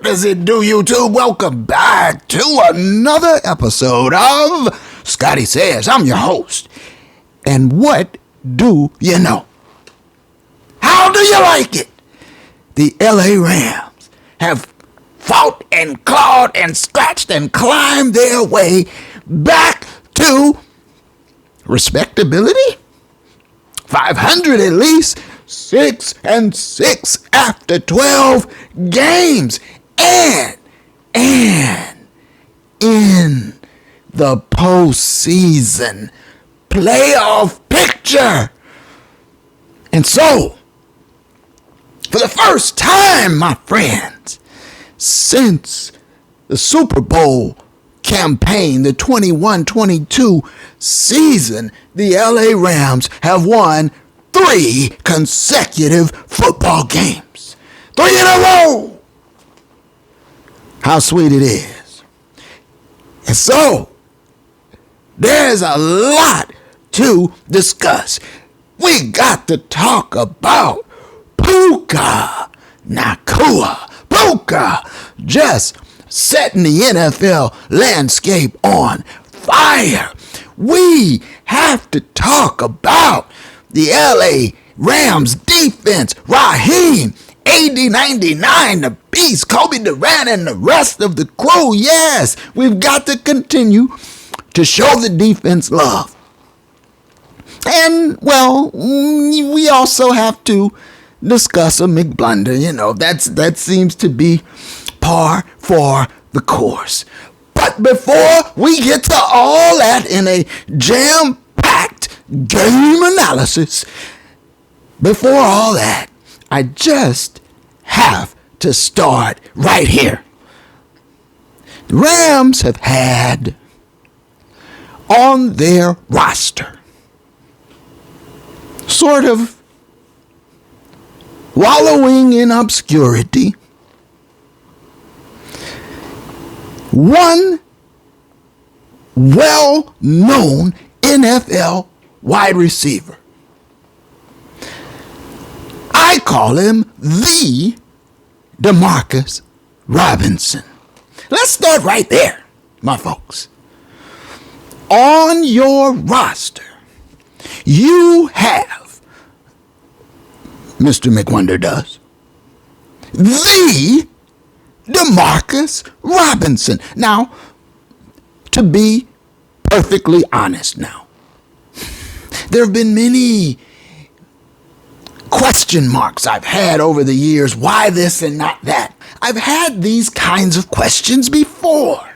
does it do, YouTube? Welcome back to another episode of Scotty Says. I'm your host. And what do you know? How do you like it? The LA Rams have fought and clawed and scratched and climbed their way back to respectability. 500 at least. 6-6 after 12 games. And in the postseason playoff picture. And so, for the first time, my friends, since the Super Bowl campaign, the 21-22 season, the LA Rams have won 3 consecutive football games. 3 in a row. How sweet it is. And so, there's a lot to discuss. We got to talk about Puka, Nacua. Puka just setting the NFL landscape on fire. We have to talk about the LA Rams defense. Raheem, AD99, the Beast, Kobe Durant, and the rest of the crew. Yes, we've got to continue to show the defense love. And, well, we also have to discuss a McBlunder. You know, that seems to be par for the course. But before we get to all that in a jam-packed game analysis, before all that, I just have to start right here. The Rams have had on their roster, sort of wallowing in obscurity, one well-known NFL wide receiver. I call him the Demarcus Robinson. Let's start right there, my folks. On your roster, you have, Mr. McWonder does, the Demarcus Robinson. Now, to be perfectly honest now, there have been many question marks I've had over the years. Why this and not that? I've had these kinds of questions before.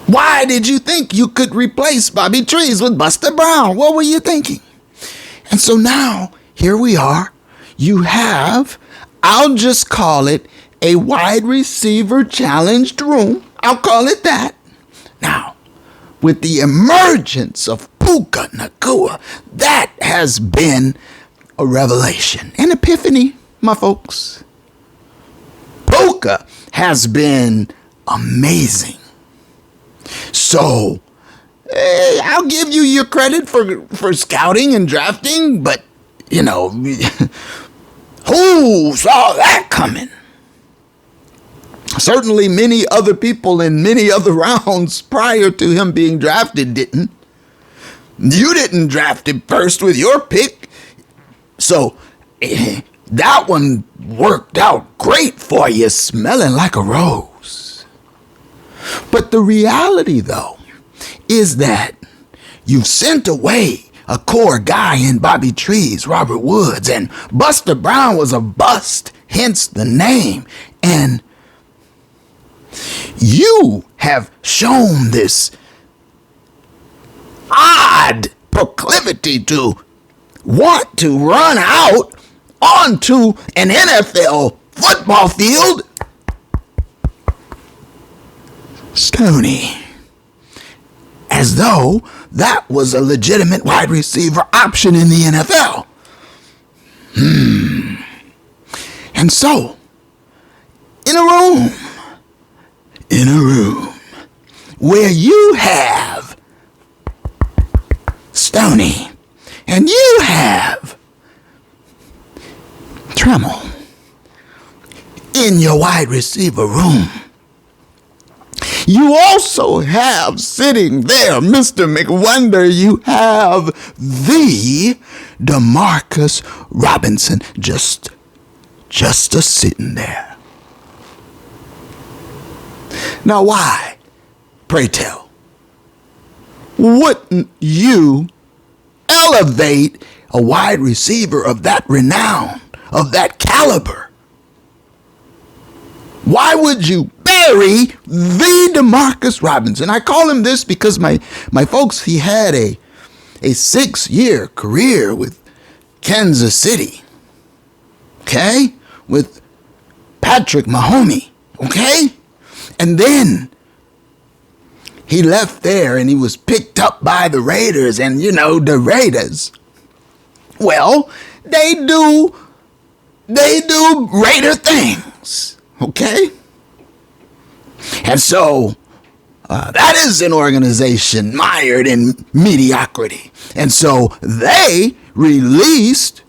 Why did you think you could replace Bobby Trees with Buster Brown? What were you thinking? And so now, here we are. You have, I'll just call it a wide receiver challenged room. I'll call it that. Now, with the emergence of Puka Nacua, that has been a revelation, an epiphany, my folks. Puka has been amazing. So, I'll give you your credit for scouting and drafting, but, you know, who saw that coming? Certainly many other people in many other rounds prior to him being drafted didn't. You didn't draft him first with your pick. So that one worked out great for you, smelling like a rose. But the reality, though, is that you've sent away a core guy in Bobby Trees, Robert Woods, and Buster Brown was a bust, hence the name. And you have shown this odd proclivity to want to run out onto an NFL football field. Stoney. As though that was a legitimate wide receiver option in the NFL. And so, in a room where you have Stoney and you have Trammell in your wide receiver room, you also have sitting there, Mr. McWonder, you have the Demarcus Robinson just a sitting there. Now why, pray tell, wouldn't you elevate a wide receiver of that renown, of that caliber? Why would you bury the Demarcus Robinson? I call him this because my folks, he had a 6-year career with Kansas City, okay, with Patrick Mahomes, okay, and then he left there and he was picked up by the Raiders, and you know the Raiders, well, they do Raider things, okay, and so that is an organization mired in mediocrity, and so they released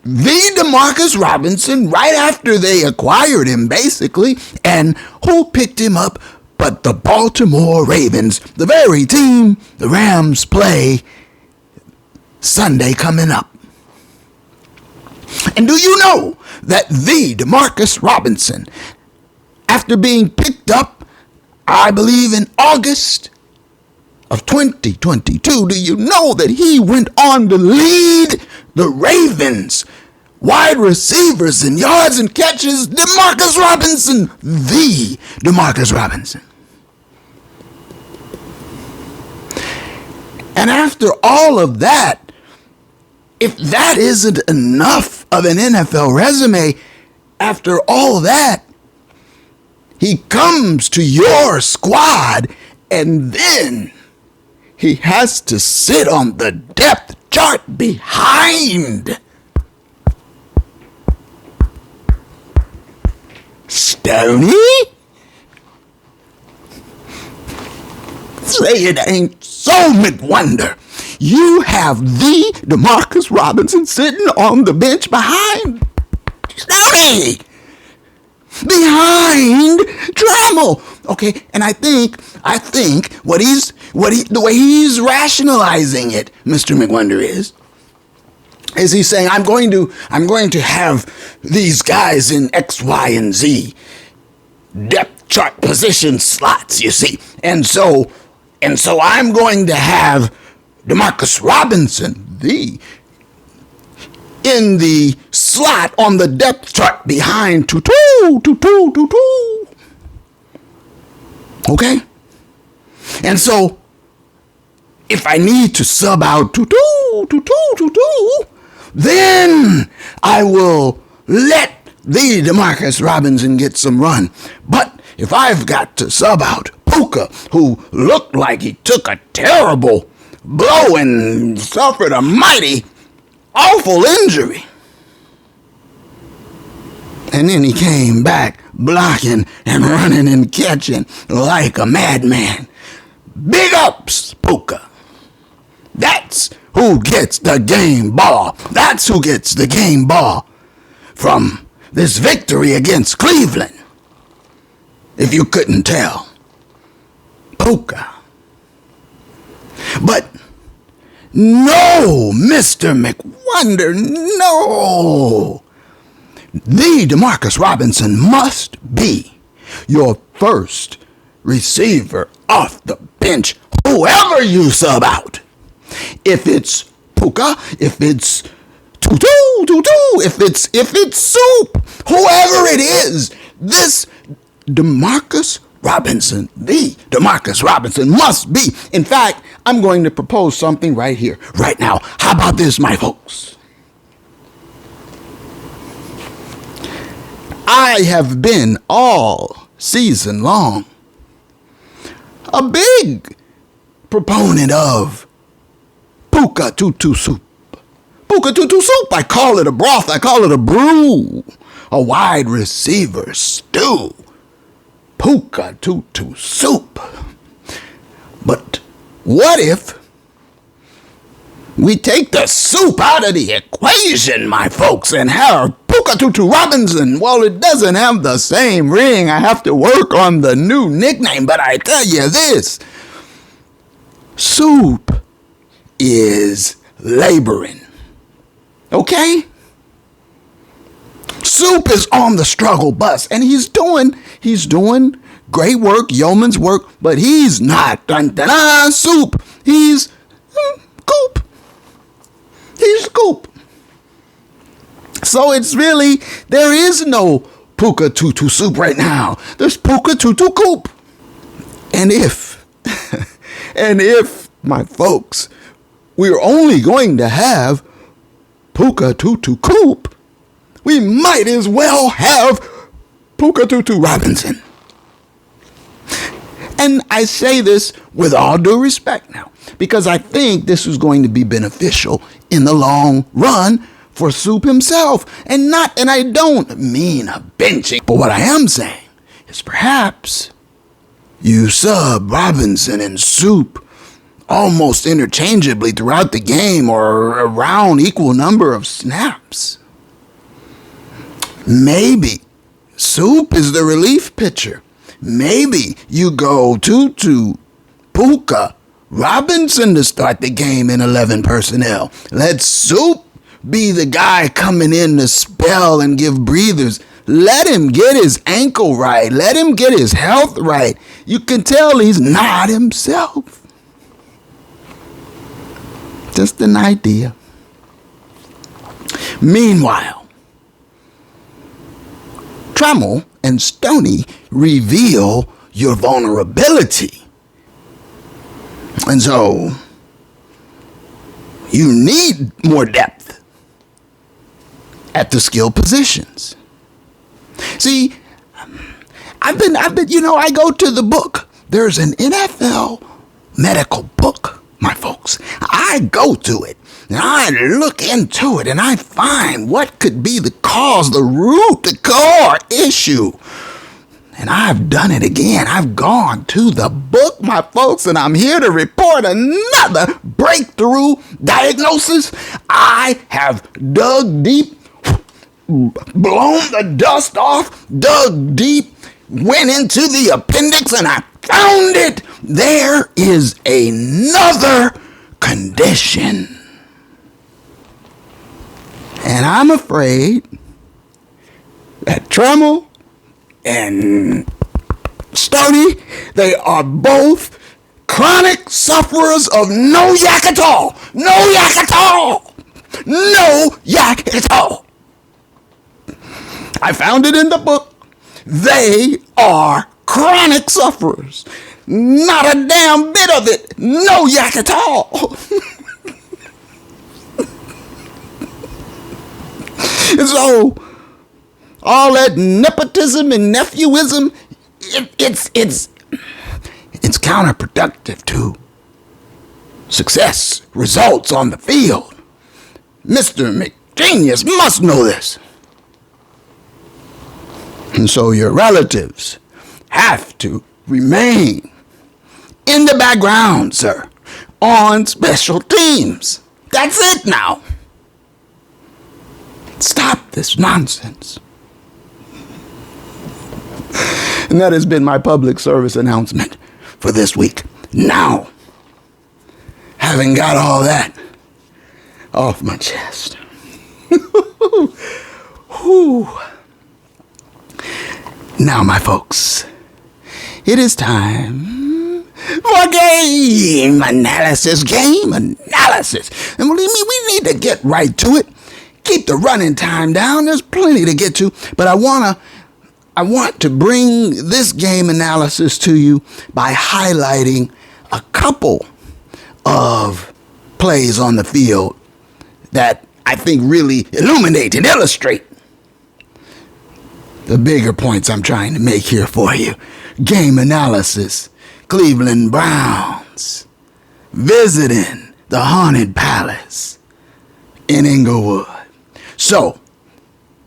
the Demarcus Robinson right after they acquired him, basically. And who picked him up but the Baltimore Ravens, the very team the Rams play Sunday coming up. And do you know that the Demarcus Robinson, after being picked up, I believe in August of 2022, do you know that he went on to lead the Ravens wide receivers in yards and catches? Demarcus Robinson, the Demarcus Robinson. And after all of that, if that isn't enough of an NFL resume, after all that, he comes to your squad and then he has to sit on the depth chart behind Stoney? Say it ain't so, McWonder. You have the Demarcus Robinson sitting on the bench behind Stoney, behind Trammell. Okay, and I think the way he's rationalizing it, Mr. McWonder, is he's saying, I'm going to have these guys in X, Y, and Z depth chart position slots, you see. And so I'm going to have Demarcus Robinson, in the slot on the depth chart behind Tutu. Okay? And so, if I need to sub out Tutu, then I will let the Demarcus Robinson get some run. But if I've got to sub out Puka, who looked like he took a terrible blow and suffered a mighty awful injury, and then he came back blocking and running and catching like a madman. Big ups, Puka. That's who gets the game ball. That's who gets the game ball from this victory against Cleveland. If you couldn't tell, Puka. But no, Mr. McWonder, no. The Demarcus Robinson must be your first receiver off the bench, whoever you sub out. If it's Puka, if it's Tutu, if it's Soup, whoever it is, this Demarcus Robinson, the Demarcus Robinson must be. In fact, I'm going to propose something right here, right now. How about this, my folks? I have been all season long a big proponent of Puka Tutu Soup. Puka Tutu Soup. I call it a broth. I call it a brew. A wide receiver stew. Puka Tutu Soup. But what if we take the soup out of the equation, my folks, and have Puka Puka Tutu Robinson. Well, it doesn't have the same ring. I have to work on the new nickname, but I tell you this, Soup is laboring. Okay? Soup is on the struggle bus, and he's doing great work, yeoman's work, but he's not Soup. He's Coop. He's Coop. So it's really, there is no Puka Tutu Soup right now. There's Puka Tutu Coop. And if, my folks, we're only going to have Puka Tutu Coop, we might as well have Puka Tutu Robinson. And I say this with all due respect now, because I think this is going to be beneficial in the long run for Soup himself. And I don't mean a benching, but what I am saying is perhaps you sub Robinson and Soup almost interchangeably throughout the game or around equal number of snaps. Maybe Soup is the relief pitcher. Maybe you go to Puka Robinson to start the game in 11 personnel. Let Soup be the guy coming in to spell and give breathers. Let him get his ankle right. Let him get his health right. You can tell he's not himself. Just an idea. Meanwhile, Trammell and Stoney reveal your vulnerability. And so, you need more depth at the skill positions. See, I go to the book. There's an NFL medical book, my folks. I go to it, and I look into it, and I find what could be the cause, the root, the core issue. And I've done it again. I've gone to the book, my folks, and I'm here to report another breakthrough diagnosis. I have dug deep, blown the dust off, dug deep, went into the appendix, and I found it. There is another condition. And I'm afraid that Trammell and Stoney, they are both chronic sufferers of no yak at all. No yak at all. No yak at all. I found it in the book. They are chronic sufferers. Not a damn bit of it. No yak at all. So, all that nepotism and nephewism, it's counterproductive to success, results on the field. Mr. McGenius must know this. And so your relatives have to remain in the background, sir, on special teams. That's it now. Stop this nonsense. And that has been my public service announcement for this week. Now, having got all that off my chest. Now, my folks, it is time for game analysis. Game analysis. And believe me, we need to get right to it. Keep the running time down. There's plenty to get to, but I want to bring this game analysis to you by highlighting a couple of plays on the field that I think really illuminate and illustrate the bigger points I'm trying to make here for you. Game analysis. Cleveland Browns visiting the Haunted Palace in Inglewood. So,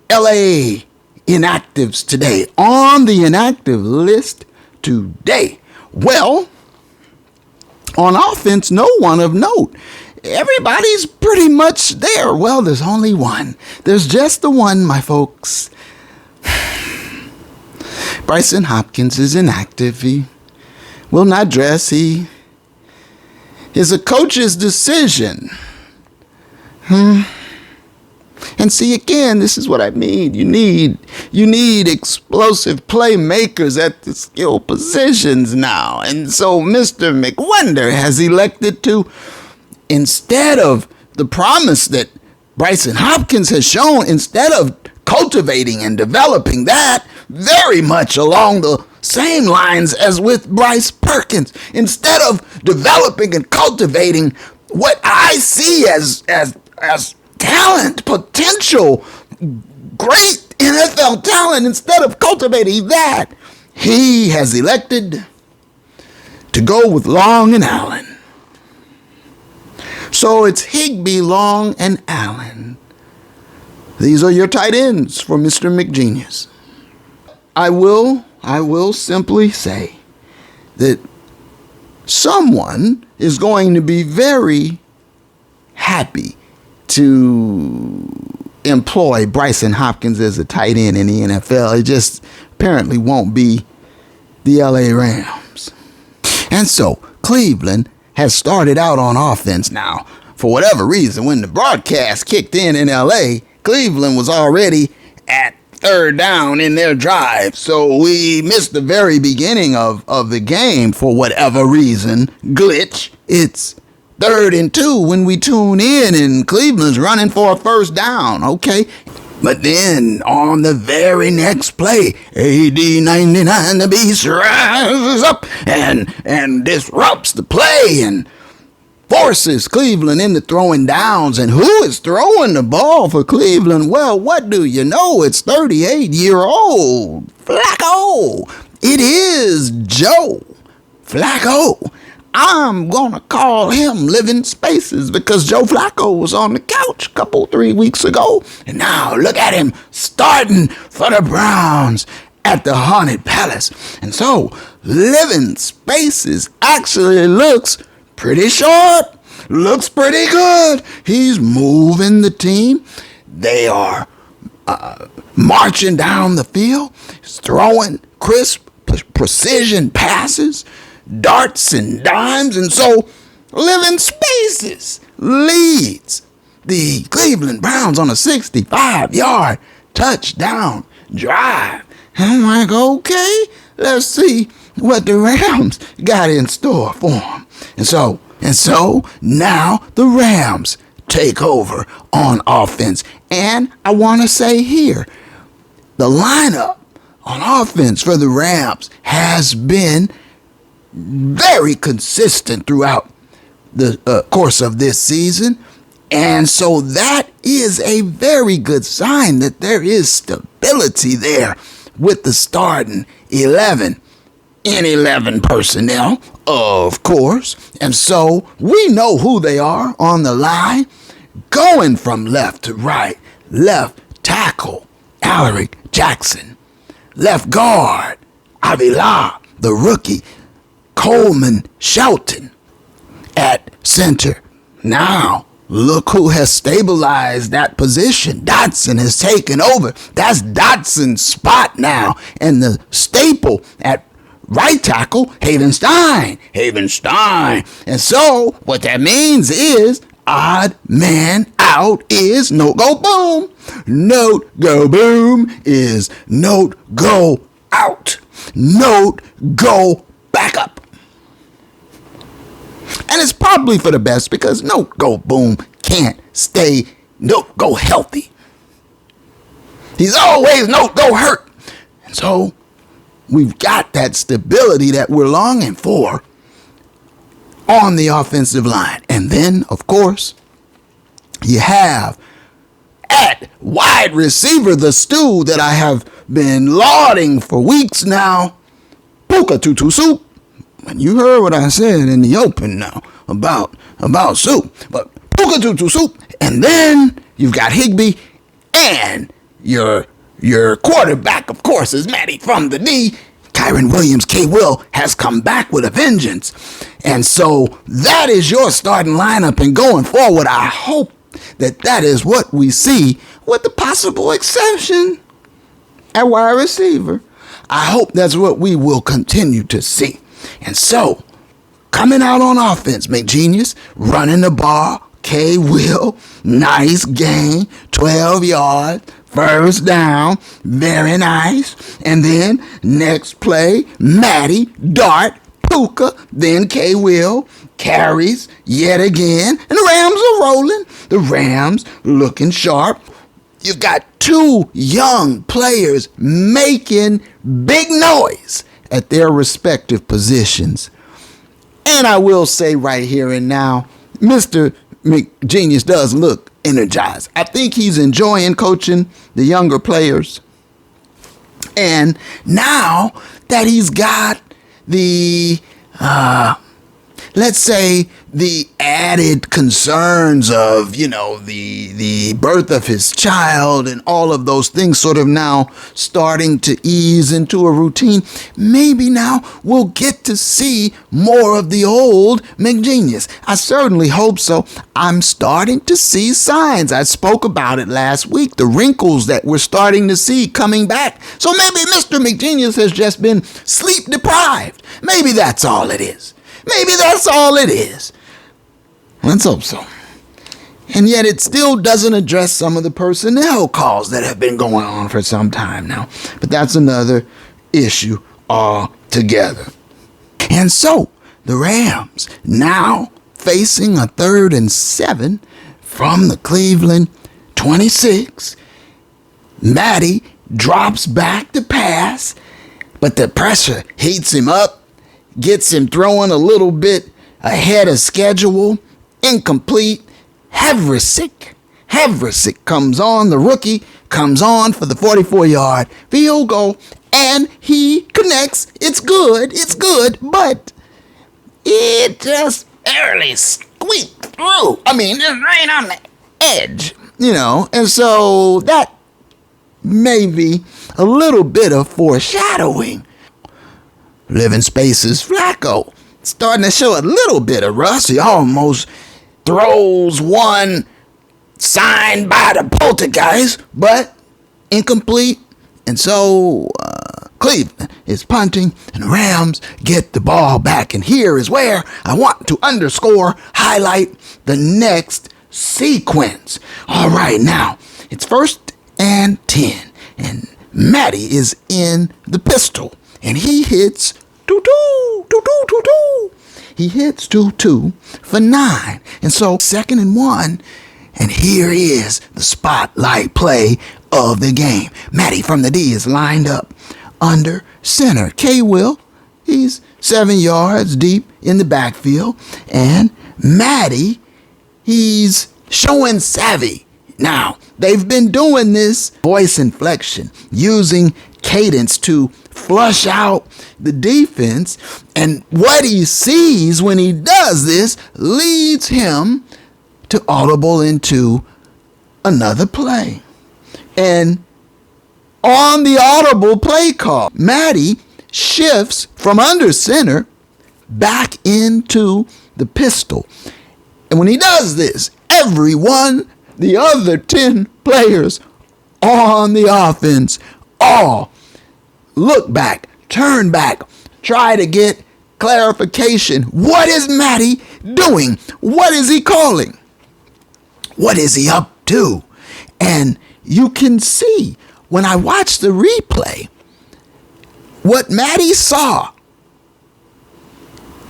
LA inactives today. On the inactive list today. Well, on offense, no one of note. everybody's pretty much there. Well, there's only one. There's just the one, my folks. Bryson Hopkins is inactive. He will not dress. He is a coach's decision. And see, again, this is what I mean. You need explosive playmakers at the skill positions now. And so Mr. McWonder has elected to, instead of the promise that Bryson Hopkins has shown, instead of cultivating and developing that very much along the same lines as with Bryce Perkins, instead of developing and cultivating what I see as talent, potential, great NFL talent, instead of cultivating that, he has elected to go with Long and Allen. So it's Higbee, Long, and Allen. These are your tight ends for Mr. McGenius. I will simply say that someone is going to be very happy to employ Bryson Hopkins as a tight end in the NFL. It just apparently won't be the LA Rams. And so Cleveland has started out on offense now. For whatever reason, when the broadcast kicked in LA, Cleveland was already at third down in their drive. So we missed the very beginning of the game for whatever reason. Glitch. It's 3rd and 2 when we tune in and Cleveland's running for a first down, okay? But then on the very next play, AD 99 the Beast rises up and disrupts the play and forces Cleveland into throwing downs. And who is throwing the ball for Cleveland? Well, what do you know? It's 38-year-old Flacco. It is Joe Flacco. I'm going to call him Living Spaces because Joe Flacco was on the couch 3 weeks ago. And now look at him starting for the Browns at the Haunted Palace. And so Living Spaces actually looks pretty sharp, looks pretty good. He's moving the team. They are marching down the field, throwing crisp precision passes, darts and dimes. And so Living Spaces leads the Cleveland Browns on a 65-yard touchdown drive. I'm like, okay, let's see what the Rams got in store for them. And so now the Rams take over on offense. And I want to say here, the lineup on offense for the Rams has been very consistent throughout the course of this season. And so that is a very good sign that there is stability there with the starting 11 in 11 personnel, of course. And so we know who they are on the line, going from left to right. Left tackle, Alaric Jackson. Left guard, Avila, the rookie, Coleman Shelton. At center, now look who has stabilized that position. Dotson has taken over. That's Dotson's spot now. And the staple at right tackle, Havenstein. And so what that means is odd man out is no go boom. Note go boom is note go out. Note go back up. And it's probably for the best because note go boom can't stay note go healthy. He's always note go hurt. And so we've got that stability that we're longing for on the offensive line. And then, of course, you have at wide receiver the stew that I have been lauding for weeks now, Puka Tutu Soup. And you heard what I said in the open now about Soup. But Puka Tutu Soup. And then you've got Higbee and your quarterback, of course, is Matty from the D. Kyron Williams, K. Will, has come back with a vengeance. And so that is your starting lineup. And going forward, I hope that is what we see, with the possible exception at wide receiver. I hope that's what we will continue to see. And so, coming out on offense, McGenius running the ball, K. Will, nice game, 12 yards, first down, very nice. And then next play, Matty, dart, Puka, then K. Will, carries yet again, and the Rams are rolling. The Rams looking sharp. You've got two young players making big noise at their respective positions. And I will say right here and now, Mr. McGenius does look energized. I think he's enjoying coaching the younger players. And now that he's got the, let's say, the added concerns of, the birth of his child and all of those things sort of now starting to ease into a routine, maybe now we'll get to see more of the old McGenius. I certainly hope so. I'm starting to see signs. I spoke about it last week, the wrinkles that we're starting to see coming back. So maybe Mr. McGenius has just been sleep deprived. Maybe that's all it is. Maybe that's all it is. Let's hope so. And yet it still doesn't address some of the personnel calls that have been going on for some time now. But that's another issue altogether. And so the Rams now facing a 3rd and 7 from the Cleveland 26. Matty drops back to pass, but the pressure heats him up, gets him throwing a little bit ahead of schedule. Incomplete. Havrasik comes on. The rookie comes on for the 44-yard field goal, and he connects. It's good, but it just barely squeaked through. I mean, just right on the edge, and so that may be a little bit of foreshadowing. Living Spaces Flacco starting to show a little bit of rust. He almost throws one signed by the Poltergeist, but incomplete. And so Cleveland is punting, and the Rams get the ball back. And here is where I want to highlight the next sequence. All right, now it's 1st and 10, and Matty is in the pistol, and he hits 2-2. He hits 2-2 for 9. And so 2nd and 1. And here is the spotlight play of the game. Matty from the D is lined up under center. K. Will, he's 7 yards deep in the backfield. And Matty, he's showing savvy. Now, they've been doing this voice inflection, using cadence to flush out the defense, and what he sees when he does this leads him to audible into another play. And on the audible play call, Matty shifts from under center back into the pistol. And when he does this, the other 10 players on the offense, all look back, turn back, try to get clarification. What is Matty doing? What is he calling? What is he up to? And you can see when I watch the replay, what Matty saw.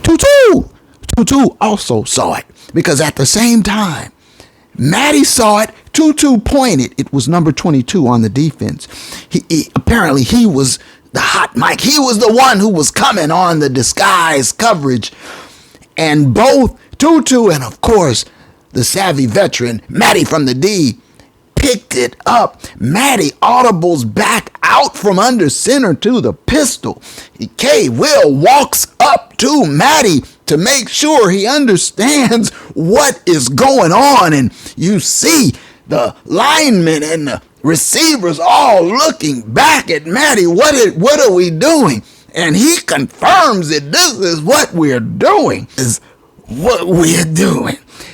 2-2 also saw it, because at the same time, Matty saw it. 2-2 pointed. It was number 22 on the defense. Apparently he was the hot mic. He was the one who was coming on the disguise coverage. And both 2-2 and, of course, the savvy veteran, Matty from the D, picked it up. Matty audibles back out from under center to the pistol. K. Will walks up to Matty to make sure he understands what is going on. And you see the linemen and the receivers all looking back at Matty. What are we doing? And he confirms it. This is what we're doing.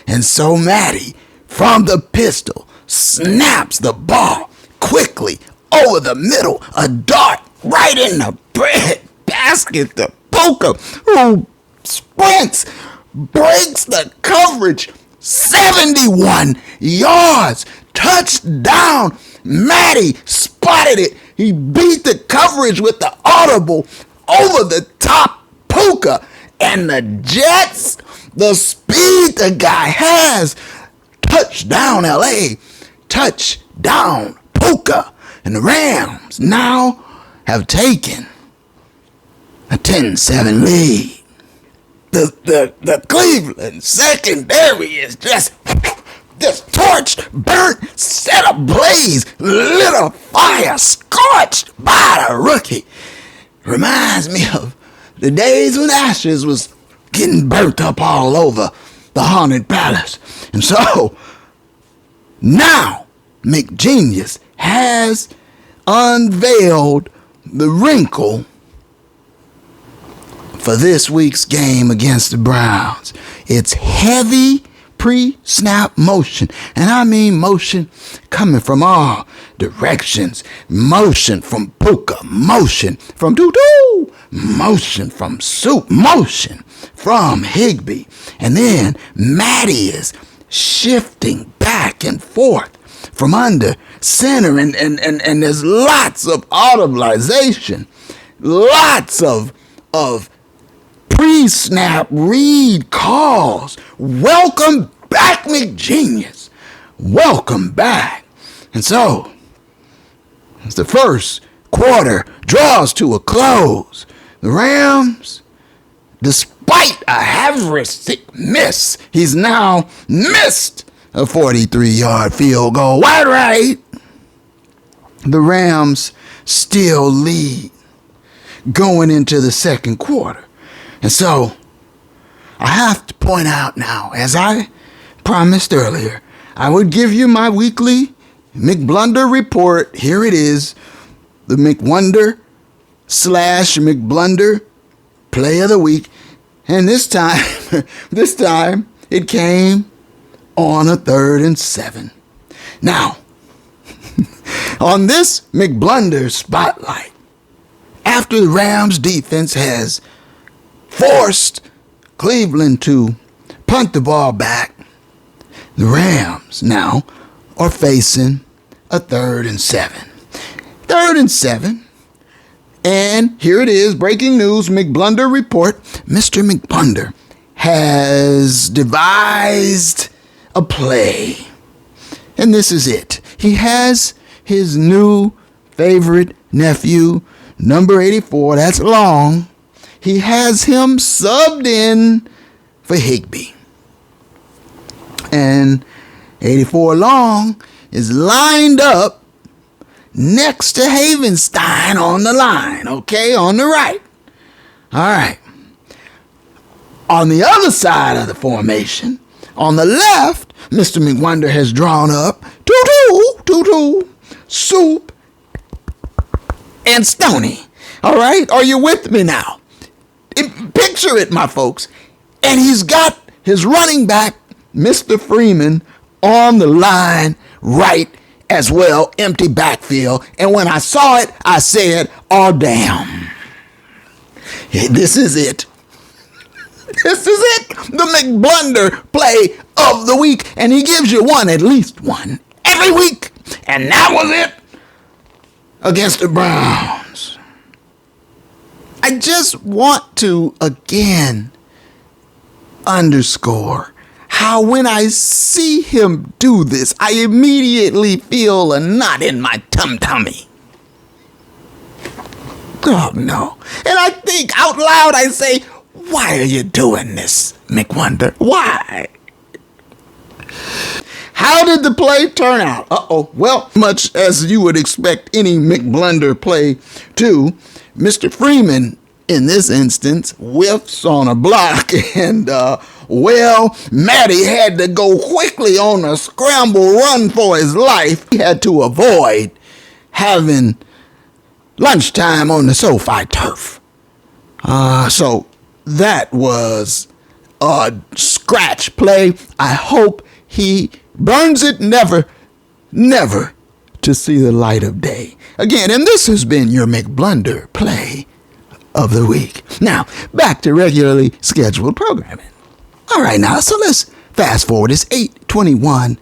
And so Matty, from the pistol, snaps the ball quickly over the middle, a dart right in the bread basket to Puka, who sprints, breaks the coverage, 71 yards, touchdown. Matty spotted it. He beat the coverage with the audible over the top Puka, and the Jets, the speed the guy has, touchdown LA, touchdown Puka, and the Rams now have taken a 10-7 lead. The Cleveland secondary is just torched, burnt, set ablaze, lit a fire, scorched by the rookie. Reminds me of the days when Ashes was getting burnt up all over the haunted palace. And so now McGenius has unveiled the wrinkle for this week's game against the Browns. It's heavy pre-snap motion. And I mean motion coming from all directions. Motion from Puka, motion from Doo-Doo, motion from Soup, motion from Higbee. And then Matty is shifting back and forth from under center, and there's lots of audibilization, lots of pre-snap read calls. Welcome back, McGenius. Welcome back. And so, as the first quarter draws to a close, the Rams, despite a heuristic miss, he's now missed a 43-yard field goal wide right. The Rams still lead going into the second quarter. And so, I have to point out now, as I promised earlier, I would give you my weekly McBlunder report. Here it is, the McWonder/McBlunder play of the week. And this time it came on a 3rd and 7. Now, on this McBlunder spotlight, after the Rams defense has forced Cleveland to punt the ball back, the Rams now are facing a 3rd and 7. 3rd and 7. And here it is, breaking news, McBlunder report. Mr. McBlunder has devised a play. And this is it. He has his new favorite nephew, number 84, that's Long. He has him subbed in for Higbee. And 84 Long is lined up next to Havenstein on the line, okay, on the right. All right. On the other side of the formation, on the left, Mr. McWonder has drawn up Tutu, Soup, and Stoney. All right? Are you with me now? Picture it, my folks. And he's got his running back, Mr. Freeman, on the line right as well, empty backfield. And when I saw it, I said, oh, damn. This is it. This is it. The McBlunder play of the week. And he gives you one, at least one, every week. And that was it against the Browns. I just want to, again, underscore how when I see him do this, I immediately feel a knot in my tummy. Oh, no. And I think out loud, I say, why are you doing this, McWonder? Why? How did the play turn out? Well, much as you would expect any McBlunder play to, Mr. Freeman, in this instance, whiffs on a block, and, Matty had to go quickly on a scramble run for his life. He had to avoid having lunchtime on the SoFi turf. So that was a scratch play. I hope he burns it never to see the light of day again. And this has been your McBlunder play of the week. Now, back to regularly scheduled programming. All right, now, so let's fast forward. It's 8:21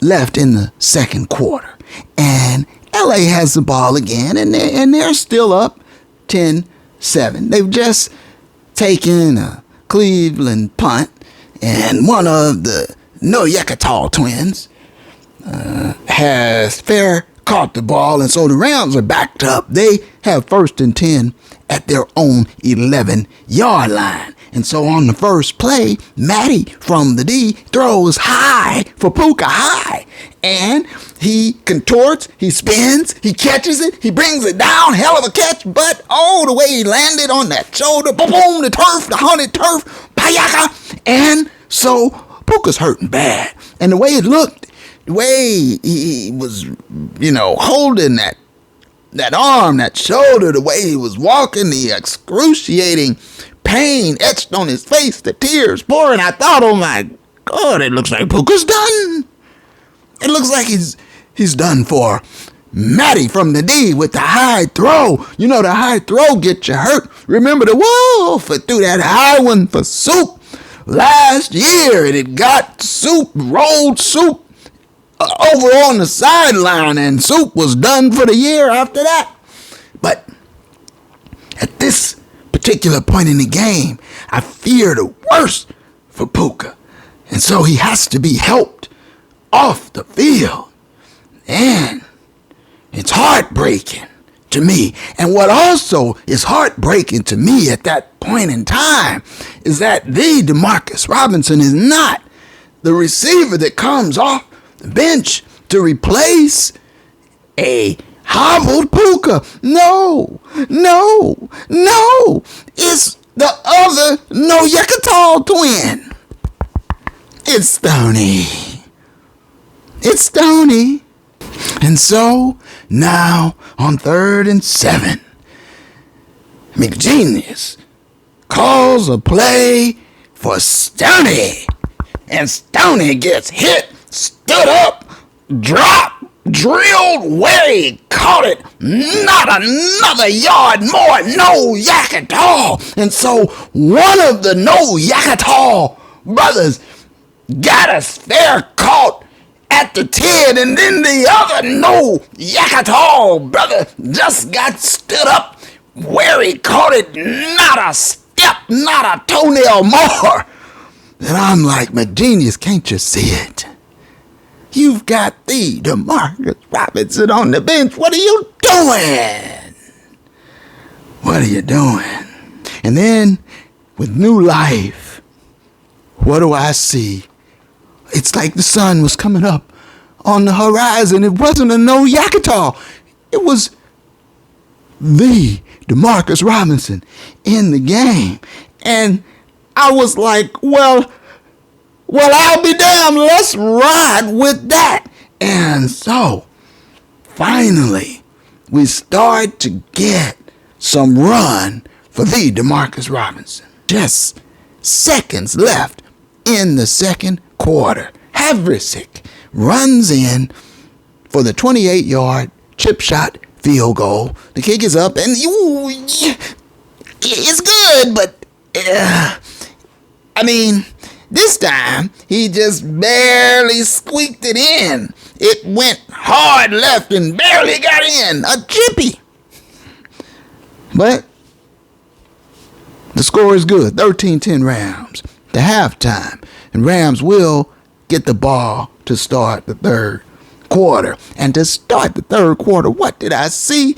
left in the second quarter. And LA has the ball again, and they're still up 10-7. They've just taken a Cleveland punt, and one of the Nacua twins has caught the ball, and so the Rams are backed up. They have 1st and 10 at their own 11-yard line. And so on the first play, Matty from the D throws high for Puka high. And he contorts, he spins, he catches it, he brings it down, hell of a catch, but the way he landed on that shoulder, boom, the turf, the haunted turf, payaka. And so Puka's hurting bad. And the way it looked, the way he was, holding that arm, that shoulder, the way he was walking, the excruciating pain etched on his face, the tears pouring. I thought, oh my God, it looks like Puka's done. It looks like he's done for. Matty from the D with the high throw. The high throw gets you hurt. Remember the Wolf threw that high one for Soup last year, and it got rolled Soup over on the sideline, and Soup was done for the year after that. But at this particular point in the game, I fear the worst for Puka. And so he has to be helped off the field. And it's heartbreaking to me. And what also is heartbreaking to me at that point in time is that the Demarcus Robinson is not the receiver that comes off the bench to replace a hobbled Puka. No. It's the other Nacua twin. It's Stoney. And so now on 3rd and 7, McGenius calls a play for Stoney. And Stoney gets hit, stood up, dropped, drilled where he caught it. Not another yard more, no yak at all. And so one of the Nacua brothers got a spare caught at the 10, and then the other Nacua brother just got stood up where he caught it. Not a step, not a toenail more. And I'm like, McGenius, can't you see it? You've got the Demarcus Robinson on the bench. What are you doing? What are you doing? And then, with new life, what do I see? It's like the sun was coming up on the horizon. It wasn't a Nacua. It was the Demarcus Robinson in the game. And I was like, well, I'll be damned. Let's ride with that. And so, finally, we start to get some run for the Demarcus Robinson. Just seconds left in the second quarter. Havrisick runs in for the 28-yard chip shot field goal. The kick is up, and it's good, but this time he just barely squeaked it in. It went hard left and barely got in. A chippy. But the score is good. 13-10 Rams. The halftime. And Rams will get the ball to start the third quarter. And to start the third quarter, what did I see?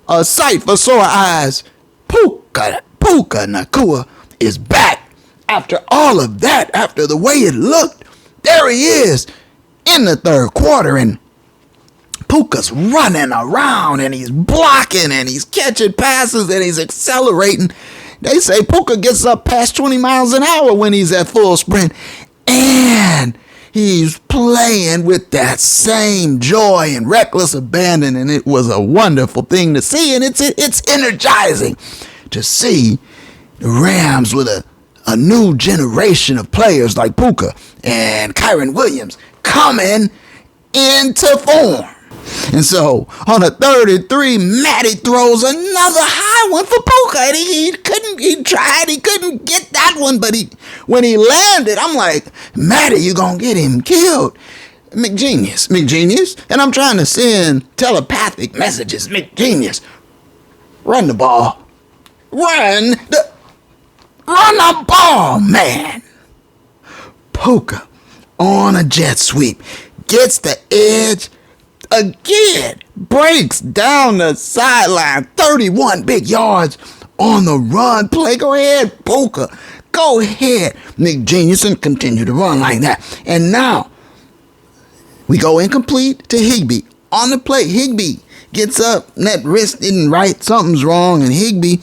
A sight for sore eyes. Puka Nacua is back. After all of that, after the way it looked, there he is in the third quarter, and Puka's running around, and he's blocking, and he's catching passes, and he's accelerating. They say Puka gets up past 20 miles an hour when he's at full sprint, and he's playing with that same joy and reckless abandon, and it was a wonderful thing to see, and it's energizing to see the Rams with a new generation of players like Puka and Kyron Williams coming into form. And so on a 3rd and 3, Matty throws another high one for Puka. And he couldn't get that one. But when he landed, I'm like, Matty, you gonna get him killed. McGenius. And I'm trying to send telepathic messages. McGenius, run the ball. Run the ball, man. Puka on a jet sweep. Gets the edge again. Breaks down the sideline. 31 big yards on the run play. Go ahead, Puka. Go ahead, McGenius, and continue to run like that. And now we go incomplete to Higbee. On the play, Higbee gets up. That wrist isn't right. Something's wrong. And Higbee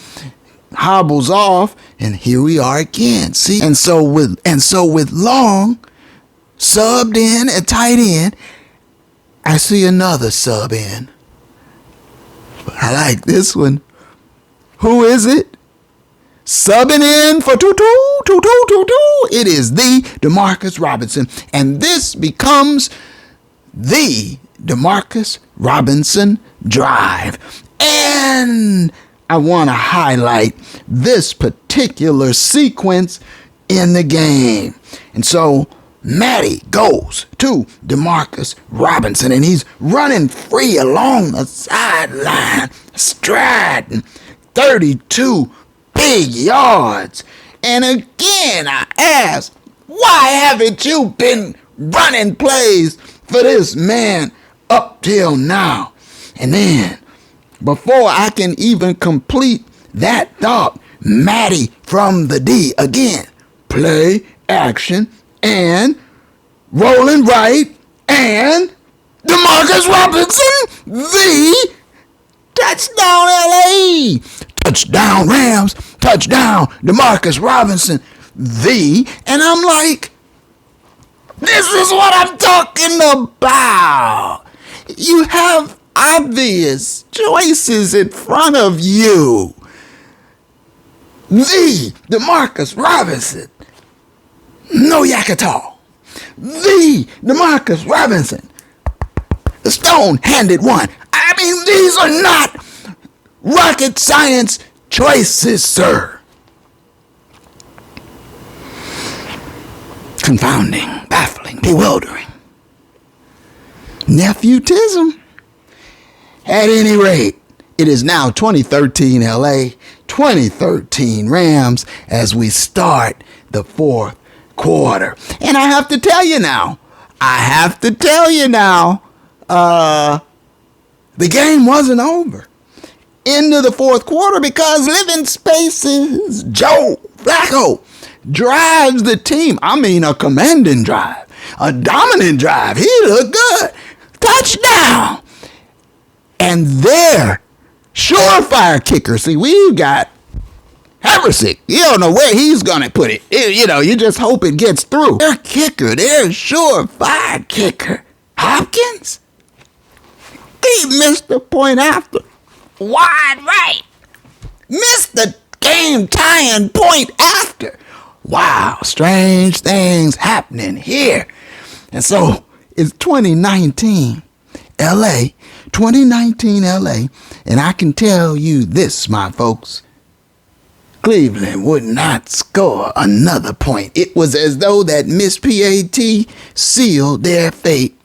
hobbles off. And here we are again. See? And so with Long subbed in at tight end, I see another sub in. I like this one. Who is it? Subbing in for Tutu. It is the DeMarcus Robinson. And this becomes the DeMarcus Robinson drive. And I want to highlight this particular sequence in the game. And so Matty goes to DeMarcus Robinson, and he's running free along the sideline, striding 32 big yards. And again, I ask, why haven't you been running plays for this man up till now? And then, before I can even complete that thought, Matty from the D again. Play, action, and rolling right, and DeMarcus Robinson, the touchdown LA. Touchdown Rams, touchdown DeMarcus Robinson, the, and I'm like, this is what I'm talking about. You have obvious choices in front of you. The DeMarcus Robinson, no yak at all. The DeMarcus Robinson, the stone-handed one. I mean, these are not rocket science choices, sir. Confounding, baffling, bewildering. Nephewtism. At any rate, it is now 2013 LA, 2013 Rams as we start the fourth quarter. And I have to tell you now, the game wasn't over into the fourth quarter because Living Spaces Joe Flacco drives the team. I mean, a commanding drive, a dominant drive. He looked good. Touchdown. And their surefire kicker. See, we've got Haversick. You don't know where he's going to put it. You just hope it gets through. Their kicker, their surefire kicker, Hopkins, he missed the point after. Wide right. Missed the game-tying point after. Wow, strange things happening here. And so it's 2019 LA, and I can tell you this, my folks. Cleveland would not score another point. It was as though that missed PAT sealed their fate.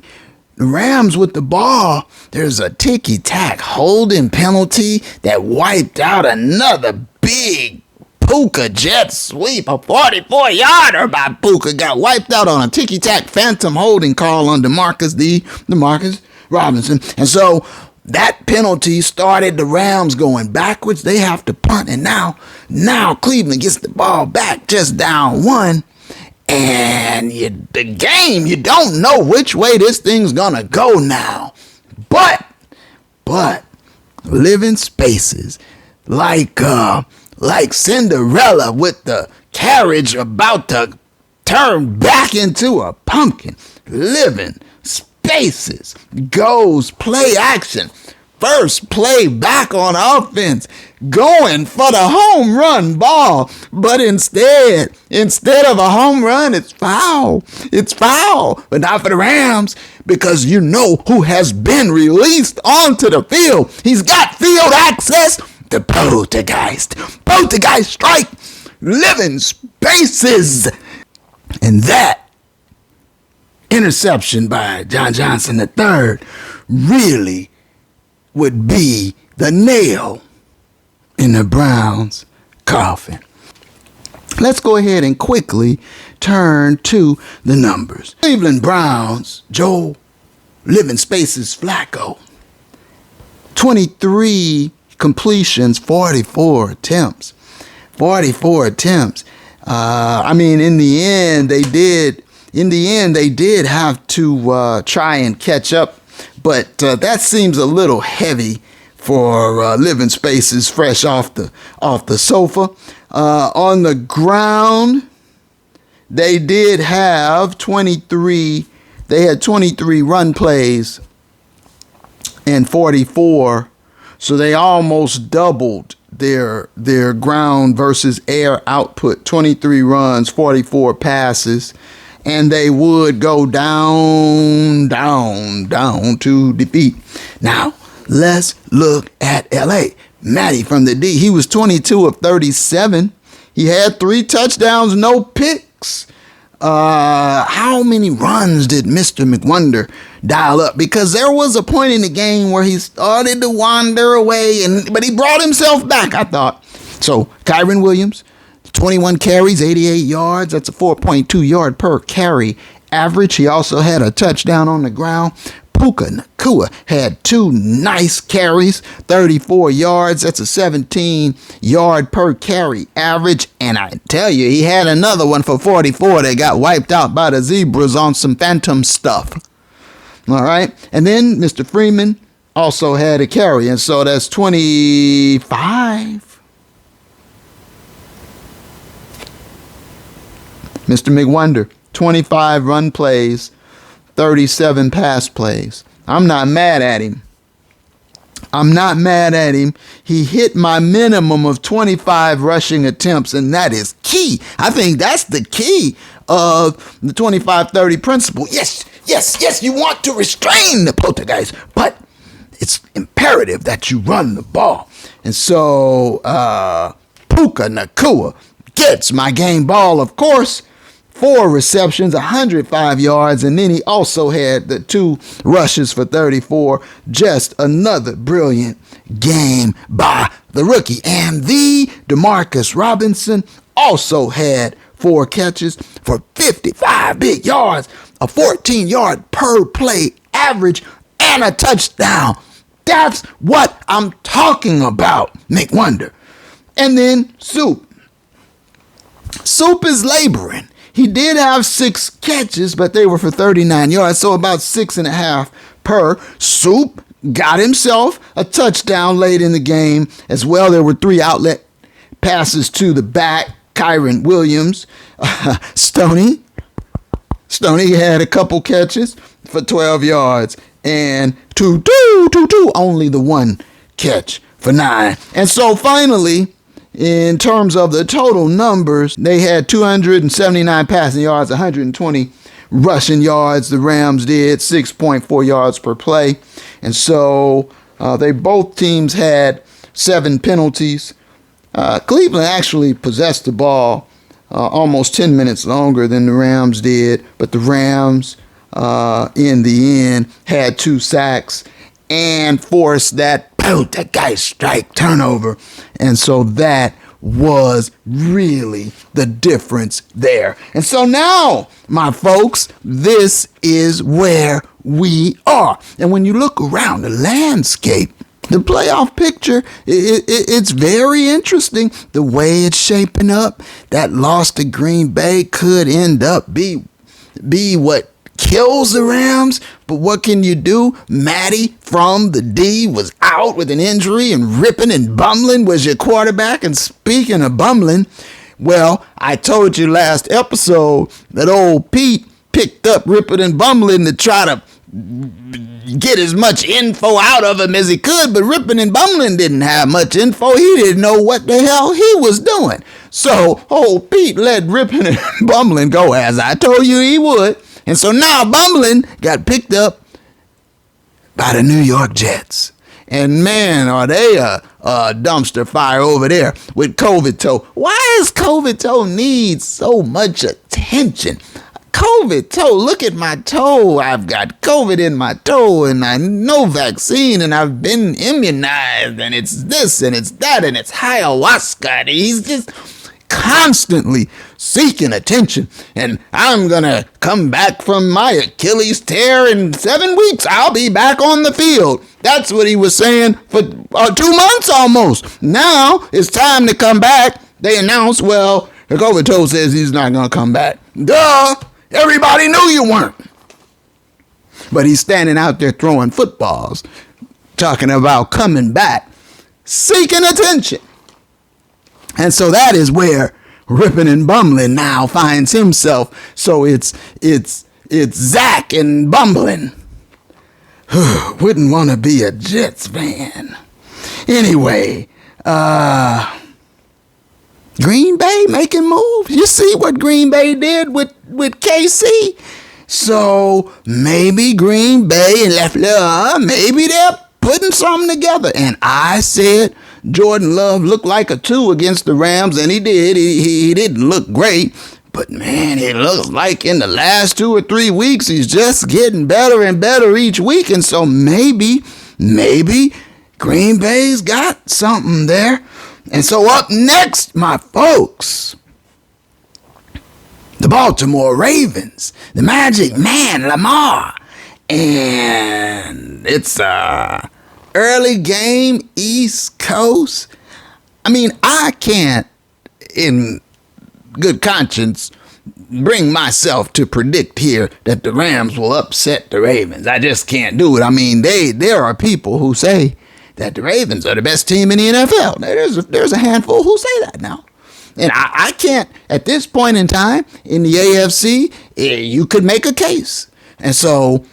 The Rams with the ball, there's a ticky-tack holding penalty that wiped out another big Puka jet sweep. A 44-yarder by Puka got wiped out on a ticky-tack phantom holding call on DeMarcus Robinson. And so that penalty started the Rams going backwards. They have to punt. And now Cleveland gets the ball back just down one. And the game, you don't know which way this thing's going to go now. But Living Spaces, like Cinderella with the carriage about to turn back into a pumpkin. Living Spaces goes play action. first play back on offense, going for the home run ball. But instead of a home run, it's foul. It's foul, but not for the Rams, because you know who has been released onto the field. He's got field access. The poltergeist. Poltergeist strike. Living spaces. And that interception by John Johnson III really would be the nail in the Browns' coffin. Let's go ahead and quickly turn to the numbers. Cleveland Browns, Joe Living Spaces Flacco, 23 completions, 44 attempts. 44 attempts. In the end, they did have to try and catch up, but that seems a little heavy for Living Spaces fresh off the sofa. On the ground, they did have 23. They had 23 run plays and 44. So they almost doubled their ground versus air output. 23 runs, 44 passes, and they would go down to defeat. Now, let's look at L.A. Matty from the D. He was 22 of 37. He had 3 touchdowns, no picks. How many runs did Mr. McWonder dial up? Because there was a point in the game where he started to wander away, but he brought himself back, I thought. So, Kyren Williams, 21 carries, 88 yards. That's a 4.2 yard per carry average. He also had a touchdown on the ground. Puka Nacua had 2 nice carries, 34 yards. That's a 17 yard per carry average. And I tell you, he had another one for 44 that got wiped out by the Zebras on some phantom stuff. All right. And then Mr. Freeman also had a carry. And so that's 25. Mr. McWonder, 25 run plays, 37 pass plays. I'm not mad at him. He hit my minimum of 25 rushing attempts, and that is key. I think that's the key of the 25-30 principle. Yes, you want to restrain the poltergeist, but it's imperative that you run the ball. And so Puka Nacua gets my game ball, of course. 4 receptions, 105 yards, and then he also had the 2 rushes for 34. Just another brilliant game by the rookie. And the DeMarcus Robinson also had 4 catches for 55 big yards, a 14-yard per play average, and a touchdown. That's what I'm talking about, McWonder. And then Soup. Soup is laboring. He did have 6 catches, but they were for 39 yards, so about 6.5 per. Soup got himself a touchdown late in the game as well. There were 3 outlet passes to the back. Kyren Williams, Stoney had a couple catches for 12 yards, and only the 1 catch for 9. And so finally, in terms of the total numbers, they had 279 passing yards, 120 rushing yards. The Rams did 6.4 yards per play. And so both teams had 7 penalties. Cleveland actually possessed the ball almost 10 minutes longer than the Rams did, but the Rams in the end had 2 sacks and forced that poltergeist strike turnover. And so that was really the difference there. And so now, my folks, this is where we are. And when you look around the landscape, the playoff picture, it's very interesting the way it's shaping up. That loss to Green Bay could end up be what kills the Rams, but what can you do? Matty from the D was out with an injury, and Rippin' and Bumlin was your quarterback. And speaking of Bumlin, well, I told you last episode that old Pete picked up Rippin' and Bumlin to try to get as much info out of him as he could, but Rippin' and Bumblin' didn't have much info. He didn't know what the hell he was doing. So old Pete let Rippin' and Bumblin' go, as I told you he would. And so now Bumblin' got picked up by the New York Jets. And man, are they a dumpster fire over there with COVID toe. Why does COVID toe need so much attention? COVID toe, look at my toe. I've got COVID in my toe and I no vaccine and I've been immunized and it's this and it's that and it's ayahuasca. And he's just constantly seeking attention. And I'm going to come back from my Achilles tear in 7 weeks. I'll be back on the field. That's what he was saying for 2 months almost. Now it's time to come back. They announced, well, the COVID toe says he's not going to come back. Duh. Everybody knew you weren't. But he's standing out there throwing footballs, talking about coming back, seeking attention. And so that is where Rippin' and Bumblin' now finds himself. So it's Zach and Bumblin'. Wouldn't want to be a Jets fan. Anyway, Green Bay making moves. You see what Green Bay did with KC? So maybe Green Bay and LaFleur, maybe they're putting something together. And I said Jordan Love looked like a 2 against the Rams, and he did. He didn't look great. But man, it looks like in the last 2 or 3 weeks, he's just getting better and better each week. And so maybe Green Bay's got something there. And so up next, my folks, the Baltimore Ravens, the Magic Man, Lamar. And it's a early game, East Coast. I mean, I can't, in good conscience, bring myself to predict here that the Rams will upset the Ravens. I just can't do it. I mean, there are people who say that the Ravens are the best team in the NFL. There's a handful who say that now. And I can't, at this point in time, in the AFC, you could make a case. And so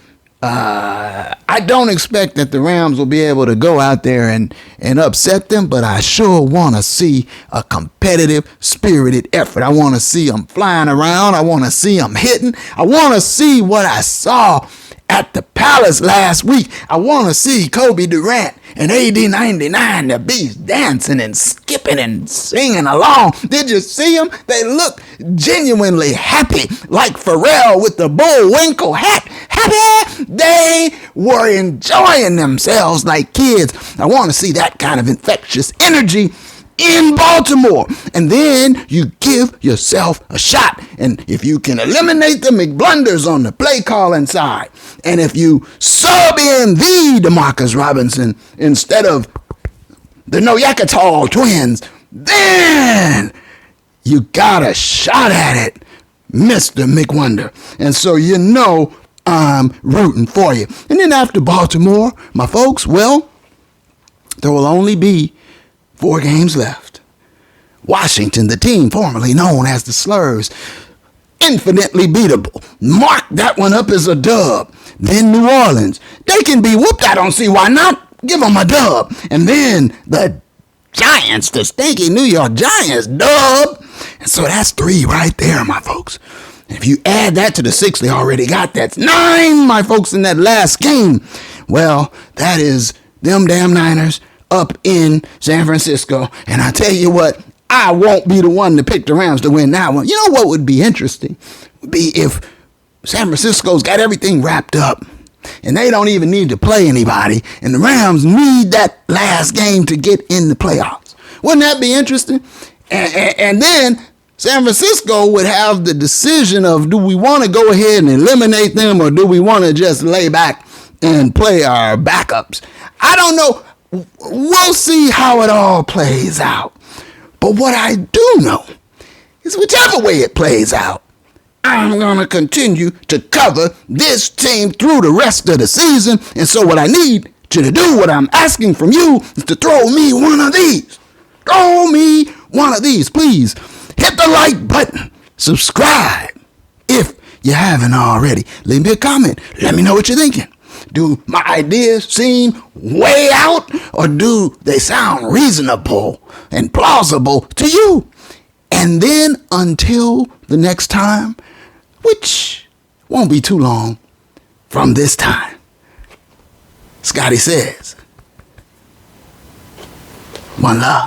I don't expect that the Rams will be able to go out there and upset them, but I sure want to see a competitive, spirited effort. I want to see them flying around. I want to see them hitting. I want to see what I saw at the Palace last week. I want to see Kobe Durant and AD 99, the Beast, dancing and skipping and singing along. Did you see them? They look genuinely happy, like Pharrell with the Bullwinkle hat. Happy! They were enjoying themselves like kids. I want to see that kind of infectious energy in Baltimore. And then you give yourself a shot. And if you can eliminate the McBlunders on the play calling side, and if you sub in the DeMarcus Robinson instead of the Noyakatol twins, then you got a shot at it, Mr. McWonder. And so you know I'm rooting for you. And then after Baltimore, my folks, well, there will only be 4 games left. Washington, the team formerly known as the Slurs, infinitely beatable. Mark that one up as a dub. Then New Orleans, they can be whooped. I don't see why not. Give them a dub. And then the Giants, the stinky New York Giants, dub. And so that's 3 right there, my folks. If you add that to the 6 they already got, that's 9, my folks, in that last game. Well, that is them damn Niners up in San Francisco. And I tell you what, I won't be the one to pick the Rams to win that one. You know what would be interesting? Would be if San Francisco's got everything wrapped up and they don't even need to play anybody, and the Rams need that last game to get in the playoffs. Wouldn't that be interesting? And then San Francisco would have the decision of, do we want to go ahead and eliminate them, or do we want to just lay back and play our backups? I don't know. We'll see how it all plays out. But what I do know is whichever way it plays out, I'm going to continue to cover this team through the rest of the season. And so what I need you to do, what I'm asking from you, is to throw me one of these. Throw me one of these. Please hit the like button. Subscribe if you haven't already, leave me a comment. Let me know what you're thinking. Do my ideas seem way out, or do they sound reasonable and plausible to you? And then until the next time, which won't be too long from this time, Scotty says, one love.